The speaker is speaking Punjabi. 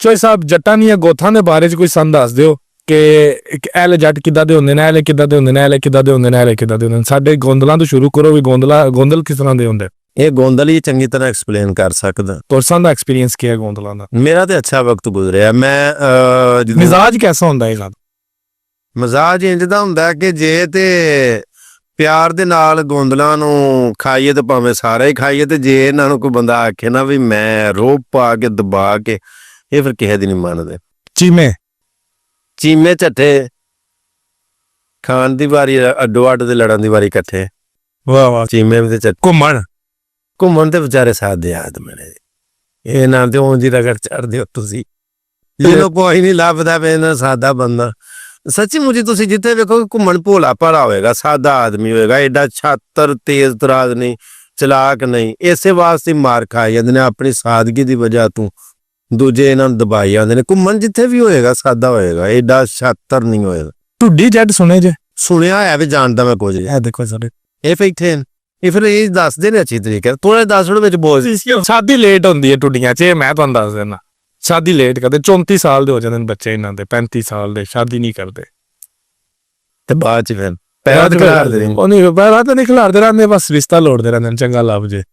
ਚੋਈ ਸਾਹਿਬ ਜੱਟਾਂ ਦੀਆਂ ਗੋਥਾਂ ਦੇ ਬਾਰੇ 'ਚ ਕੋਈ ਸਾਨੂੰ ਦੱਸ ਦਿਓ ਕਿ ਐਲੇ ਜੱਟ ਕਿੱਦਾਂ ਦੇ ਹੁੰਦੇ ਨੇ, ਐਲੇ ਕਿੱਦਾਂ ਦੇ ਹੁੰਦੇ ਨੇ, ਐਲੇ ਕਿੱਦਾਂ ਦੇ ਹੁੰਦੇ ਨੇ, ਐਲੇ ਕਿੱਦਾਂ ਦੇ ਹੁੰਦੇ ਨੇ। ਸਾਡੇ ਗੋਂਦਲਾਂ ਤੋਂ ਸ਼ੁਰੂ ਕਰੋ ਵੀ ਗੋਂਦਲ ਕਿਸ ਤਰ੍ਹਾਂ ਦੇ ਹੁੰਦੇ। ਇਹ ਗੋਂਦਲ ਹੀ ਚੰਗੀ ਤਰ੍ਹਾਂ ਐਕਸਪਲੇਨ ਕਰ ਸਕਦਾ। ਤੁਸਾਂ ਦਾ ਐਕਸਪੀਰੀਅੰਸ ਕੀ ਹੈ ਗੋਂਦਲਾਂ ਦਾ? ਮੇਰਾ ਤੇ ਅੱਛਾ ਵਕਤ ਗੁਜ਼ਰਿਆ। ਮੈਂ ਮਿਜ਼ਾਜ ਕੈਸਾ ਹੁੰਦਾ ਇਹਨਾਂ ਦਾ? ਮਜ਼ਾਜ ਇੰਜ ਦਾ ਹੁੰਦਾ ਕਿ ਜੇ ਤੇ ਪਿਆਰ ਦੇ ਨਾਲ ਗੋਂਦਲਾਂ ਨੂੰ ਖਾਈਏ ਤੇ ਭਾਵੇਂ ਸਾਰਾ ਹੀ ਖਾਈਏ, ਤੇ ਜੇ ਇਹਨਾਂ ਨੂੰ ਕੋਈ ਬੰਦਾ ਆਖੇ ਨਾ ਵੀ ਮੈਂ ਰੋਹ ਪਾ ਕੇ ਦਬਾ ਕੇ, ਇਹ ਫਿਰ ਕਿਸੇ ਦੀ ਨਹੀਂ ਮੰਨਦੇ। ਚੀਮੇ ਝੱਠੇ ਖਾਣ ਦੀ ਵਾਰੀ, ਅੱਡੋ ਅੱਡ ਤੇ ਲੜਨ ਦੀ ਵਾਰੀ ਇਕੱਠੇ। ਵਾਹ ਵਾਹ। ਚੀਮੇ ਵੀ ਤੇ ਘੁੰਮਣ ਤੇ ਵਿਚਾਰੇ ਸਾਦੇ ਆਦਮੀ ਨੇ। ਇਹ ਨਾ ਤੇ ਉਂਝ ਹੀ ਰਗੜ ਚੜਦੇ ਹੋ ਤੁਸੀਂ, ਜਿਹਨੂੰ ਕੋਈ ਨਹੀਂ ਲੱਭਦਾ ਵੇ ਨਾ ਸਾਦਾ ਬੰਦਾ। ਸੱਚੀ ਮੁੱਚੀ ਤੁਸੀਂ ਜਿੱਥੇ ਵੇਖੋ ਘੁੰਮਣ ਭੋਲਾ ਭਾਲਾ ਹੋਏਗਾ, ਸਾਦਾ ਆਦਮੀ ਹੋਏਗਾ, ਐਡਾ ਛਾਤਰ ਤੇਜ਼ ਤਰਾਜ਼ ਨਹੀਂ, ਚਲਾਕ ਨਹੀਂ। ਇਸੇ ਵਾਸਤੇ ਮਾਰ ਖਾਈ ਜਾਂਦੇ ਨੇ ਆਪਣੀ ਸਾਦਗੀ ਦੀ ਵਜ੍ਹਾ ਤੋਂ। ਦੂਜੇ ਇਹਨਾਂ ਨੂੰ ਦਬਾਈ ਜਾਂਦੇ ਨੇ। ਘੁੰਮਣ ਜਿੱਥੇ ਵੀ ਹੋਏਗਾ ਸਾਦਾ ਹੋਏਗਾ, ਐਡਾ ਛਾਤਰ ਨਹੀਂ ਹੋਏਗਾ। ਢੁੱਡੀ ਜੱਟ ਸੁਣੇ ਜੇ? ਸੁਣਿਆ ਹੈ ਵੀ ਜਾਣਦਾ ਮੈਂ ਕੁਝ। ਇਹ ਦੇਖੋ ਸਾਡੇ ਇਹ ਫੈਕਟੇ ਇਹ ਫਿਰ ਇਹ ਦੱਸਦੇ ਨੇ ਅੱਛੀ ਤਰੀਕੇ ਥੋੜਾ ਦੱਸ ਥੋੜੇ ਵਿੱਚ ਬੋਲ। ਸ਼ਾਦੀ ਲੇਟ ਹੁੰਦੀ ਹੈ ਟੁੱਡੀਆਂ 'ਚ, ਮੈਂ ਤੁਹਾਨੂੰ ਦੱਸ ਦਿੰਦਾ। ਸ਼ਾਦੀ ਲੇਟ ਕਰਦੇ, 34 ਸਾਲ ਦੇ ਹੋ ਜਾਂਦੇ ਨੇ ਬੱਚੇ ਇਹਨਾਂ ਦੇ, 35 ਸਾਲ ਦੇ, ਸ਼ਾਦੀ ਨਹੀਂ ਕਰਦੇ। ਤੇ ਬਾਅਦ ਚ ਫਿਰ ਪੈਰਾਂ ਤੇ ਖਿਲਾਰਦੇ ਨੇ। ਉਹ ਨਹੀਂ ਪੈਰਾਂ ਤੇ ਨਹੀਂ ਖਿਲਾਰਦੇ ਰਹਿੰਦੇ, ਬਸ ਰਿਸ਼ਤਾ ਲੋੜਦੇ ਰਹਿੰਦੇ ਨੇ, ਚੰਗਾ ਲੱਭ ਜੇ।